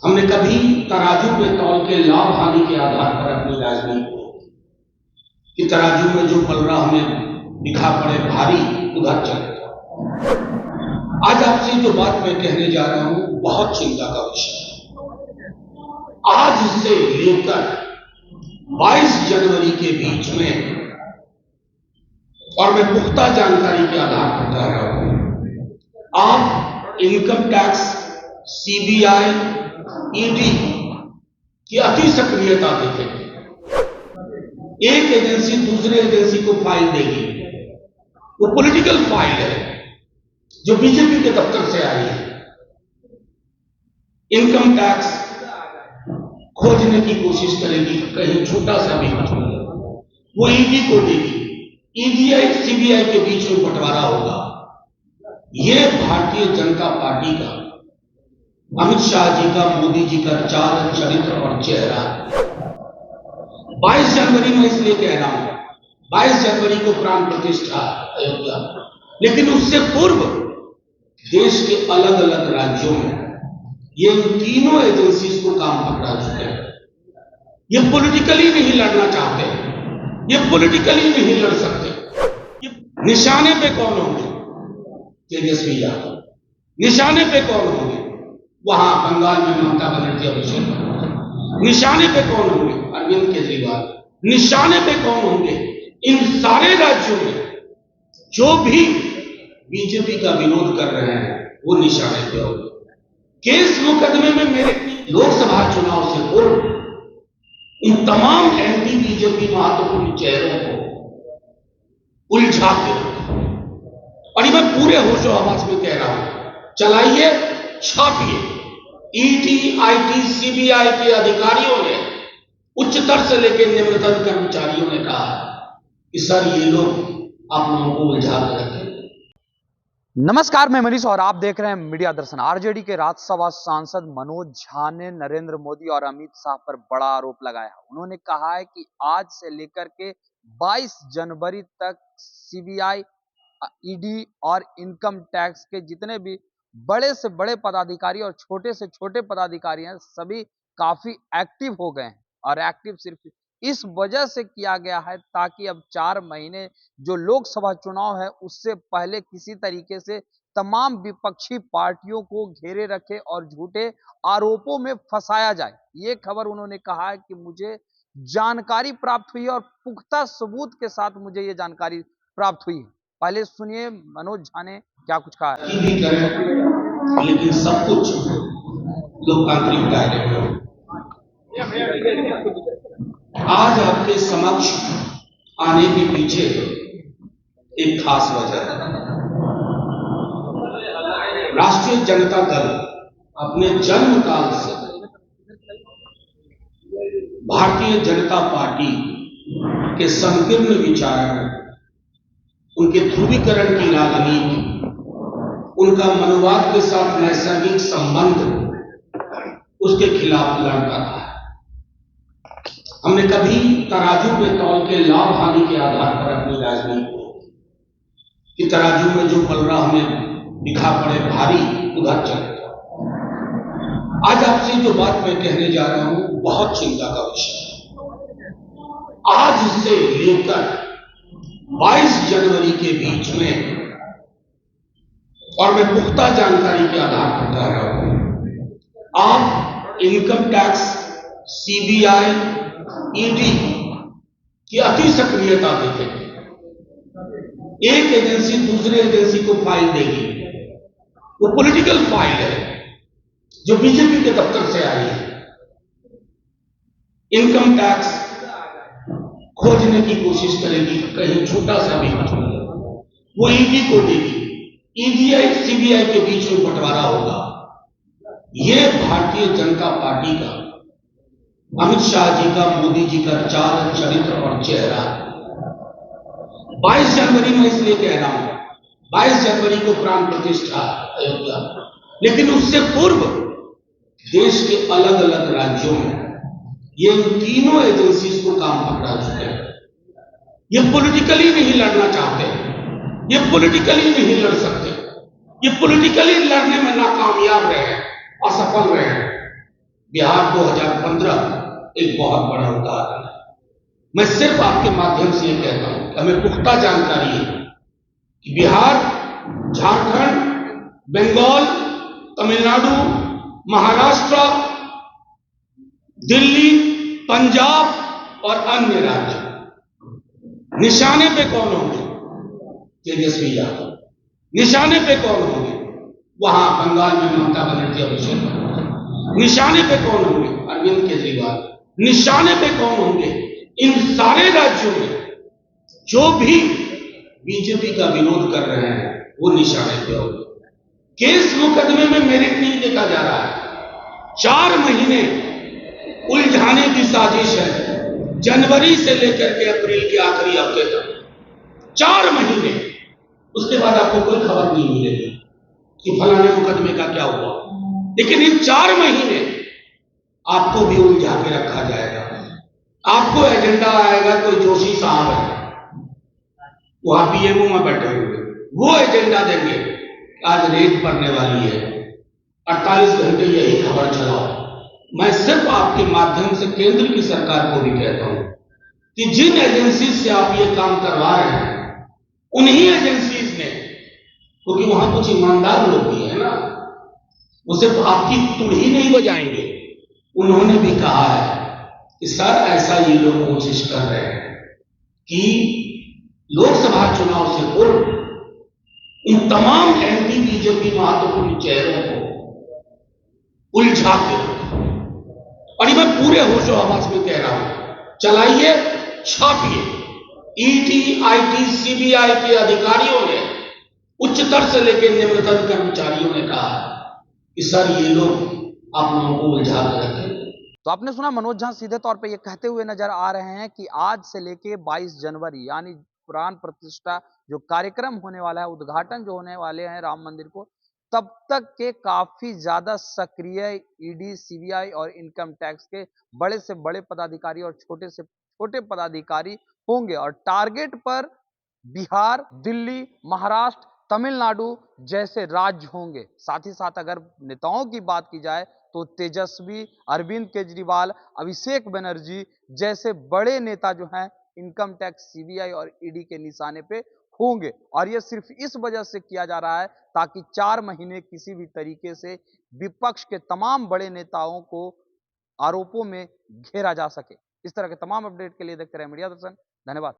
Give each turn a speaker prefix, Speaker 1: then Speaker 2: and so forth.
Speaker 1: हमने कभी तराजू पे तौल के लाभ हानि के आधार पर अपनी राजनीति कि तराजू में जो पल रहा हमें दिखा पड़े भारी उधर चले जाओ। आज आपसे जो बात मैं कहने जा रहा हूं बहुत चिंता का विषय है। आज से लेकर 22 जनवरी के बीच में, और मैं पुख्ता जानकारी के आधार पर कह रहा हूं, आप इनकम टैक्स, सीबीआई, ईडी की अति सक्रियता देखेंगे। एक एजेंसी दूसरे एजेंसी को फाइल देगी, वो पॉलिटिकल फाइल है जो बीजेपी के दफ्तर से आई है। इनकम टैक्स खोजने की कोशिश करेगी, कहीं छोटा सा भी वो ईडी को देगी, ईडीआई सीबीआई के बीच में बंटवारा होगा। यह भारतीय जनता पार्टी का, अमित शाह जी का, मोदी जी का चाल चरित्र और चेहरा। 22 जनवरी में इसलिए कह रहा हूं, 22 जनवरी को प्राण प्रतिष्ठा अयोध्या, लेकिन उससे पूर्व देश के अलग अलग राज्यों में ये तीनों एजेंसीज को काम पकड़ा चुके हैं। ये पॉलिटिकली नहीं लड़ना चाहते, ये पॉलिटिकली नहीं लड़ सकते। निशाने पे कौन होंगे? तेजस्वी यादव। निशाने पे कौन होंगे? वहां बंगाल में ममता बनर्जी, अभिषेक बनर्जी। निशाने पे कौन होंगे? अरविंद केजरीवाल। निशाने पे कौन होंगे? इन सारे राज्यों में जो भी बीजेपी का विरोध कर रहे हैं वो निशाने पे होंगे। केस मुकदमे में मेरे लोकसभा चुनाव से पूर्व इन तमाम एंटी बीजेपी महत्वपूर्ण चेहरों को उलझा के रखा, और ये मैं पूरे होशो हवास में कह रहा हूं, चलाइए, छापिए। ईडी, आईटी, सीबीआई के अधिकारियों ने, उच्चतर से लेकर निम्नतम कर्मचारियों ने कहा कि सर ये लोग आप लोगों को उलझा के रखें।
Speaker 2: नमस्कार, मैं मनीष और आप देख रहे हैं मीडिया दर्शन। आरजेडी के राज्यसभा सांसद मनोज झा ने नरेंद्र मोदी और अमित शाह पर बड़ा आरोप लगाया। उन्होंने कहा है कि आज से लेकर के 22 जनवरी तक सीबीआई, ईडी और इनकम टैक्स के जितने भी बड़े से बड़े पदाधिकारी और छोटे से छोटे पदाधिकारी हैं, सभी काफी एक्टिव हो गए हैं। और एक्टिव सिर्फ इस वजह से किया गया है ताकि अब 4 महीने जो लोकसभा चुनाव है उससे पहले किसी तरीके से तमाम विपक्षी पार्टियों को घेरे रखे और झूठे आरोपों में फंसाया जाए। ये खबर उन्होंने कहा है कि मुझे जानकारी प्राप्त हुई और पुख्ता सबूत के साथ मुझे ये जानकारी प्राप्त हुई है। पहले सुनिए मनोज झा ने क्या कुछ कहा है।
Speaker 1: भी करें, लेकिन सब कुछ लोकतांत्रिक दायरे में। आज आपके समक्ष आने के पीछे एक खास वजह है। राष्ट्रीय जनता दल अपने जन्म काल से भारतीय जनता पार्टी के संकीर्ण विचार, उनके ध्रुवीकरण की राजनीति, उनका मनोवाद के साथ नैसर्गिक संबंध, उसके खिलाफ लड़ता रहा है। हमने कभी तराजू पे तौल के लाभ हानि के आधार पर अपनी राजनीति कि तराजू में जो पल रहा हमें दिखा पड़े भारी उधर चले जाओ। आज आपसे जो बात मैं कहने जा रहा हूं बहुत चिंता का विषय है। आज से लेकर 22 जनवरी के बीच में, और मैं पुख्ता जानकारी के आधार पर कह रहा हूं, आप इनकम टैक्स, सीबीआई, ईडी की अति सक्रियता देखेंगे। एक एजेंसी दूसरे एजेंसी को फाइल देगी, वो पॉलिटिकल फाइल है जो बीजेपी के दफ्तर से आई है। इनकम टैक्स खोजने की कोशिश करेगी, कहीं छोटा सा भी वो ईडी को देगी, ईडीआई सीबीआई के बीच में बंटवारा होगा। यह भारतीय जनता पार्टी का, अमित शाह जी का, मोदी जी का चाल चरित्र और चेहरा। 22 जनवरी में इसलिए कह रहा हूं, 22 जनवरी को प्राण प्रतिष्ठा अयोध्या, लेकिन उससे पूर्व देश के अलग अलग राज्यों में ये तीनों एजेंसीज को काम पकड़ा चुके हैं। ये पॉलिटिकली नहीं लड़ना चाहते, ये पॉलिटिकली नहीं लड़ सकते, ये पॉलिटिकली लड़ने में नाकामयाब रहे, असफल रहे। बिहार 2015 एक बहुत बड़ा उदाहरण है। मैं सिर्फ आपके माध्यम से ये कहता हूं कि हमें पुख्ता जानकारी है कि बिहार, झारखंड, बंगाल, तमिलनाडु, महाराष्ट्र, दिल्ली, पंजाब और अन्य राज्य निशाने पे कौन होंगे? तेजस्वी यादव। निशाने पे कौन होंगे? वहां बंगाल में ममता बनर्जी, अभिषेक बनर्जी। निशाने पे कौन होंगे? अरविंद केजरीवाल। निशाने पे कौन होंगे? इन सारे राज्यों में जो भी बीजेपी का विरोध कर रहे हैं वो निशाने पे होंगे। केस मुकदमे में मेरिट नहीं देखा जा रहा है। 4 महीने उलझाने की साजिश है, जनवरी से लेकर के अप्रैल के आखिरी हफ्ते तक 4 महीने। उसके बाद आपको कोई खबर नहीं मिलेगी कि फलाने मुकदमे का क्या हुआ, लेकिन इन 4 महीने आपको भी उलझा के रखा जाएगा। आपको एजेंडा आएगा, कोई जोशी साहब है वहां पीएमओ में बैठे हुए, वो एजेंडा देंगे आज रेड पड़ने वाली है, 48 घंटे यही खबर चलाओ। मैं सिर्फ आपके माध्यम से केंद्र की सरकार को भी कहता हूं कि जिन एजेंसी से आप ये काम करवा रहे हैं उन्हीं एजेंसीज ने, क्योंकि वहां कुछ ईमानदार लोग भी है ना, वो सिर्फ आपकी तुड़ी नहीं बजाएंगे। उन्होंने भी कहा है कि सर ऐसा ये लोग कोशिश कर रहे हैं कि लोकसभा चुनाव से पूर्व इन तमाम एंटी बीजेपी महत्वपूर्ण चेहरों को उलझा के, और ये मैं पूरे होशो हवास में कह रहा हूं, चलाइए, छापिए। ईडी, आईटी, सीबीआई के अधिकारियों ने, उच्चतर से लेकर निम्नतम कर्मचारियों ने कहा कि सर ये लोग आप लोगों को उलझा के रखेंगे।
Speaker 2: तो आपने सुना मनोज झा सीधे तौर पे ये कहते हुए नजर आ रहे हैं कि आज से लेके 22 जनवरी यानी प्राण प्रतिष्ठा जो कार्यक्रम होने वाला है, उद्घाटन जो होने वाले हैं राम मंदिर को, तब तक के काफी ज्यादा सक्रिय ईडी, सीबीआई और इनकम टैक्स के बड़े से बड़े पदाधिकारी और छोटे से छोटे पदाधिकारी होंगे और टारगेट पर बिहार, दिल्ली, महाराष्ट्र, तमिलनाडु जैसे राज्य होंगे। साथ ही साथ अगर नेताओं की बात की जाए तो तेजस्वी, अरविंद केजरीवाल, अभिषेक बनर्जी जैसे बड़े नेता जो हैं इनकम टैक्स, सीबीआई और ईडी के निशाने पे होंगे। और यह सिर्फ इस वजह से किया जा रहा है ताकि 4 महीने किसी भी तरीके से विपक्ष के तमाम बड़े नेताओं को आरोपों में घेरा जा सके। इस तरह के तमाम अपडेट के लिए देखते रहे मीडिया दर्शन। धन्यवाद।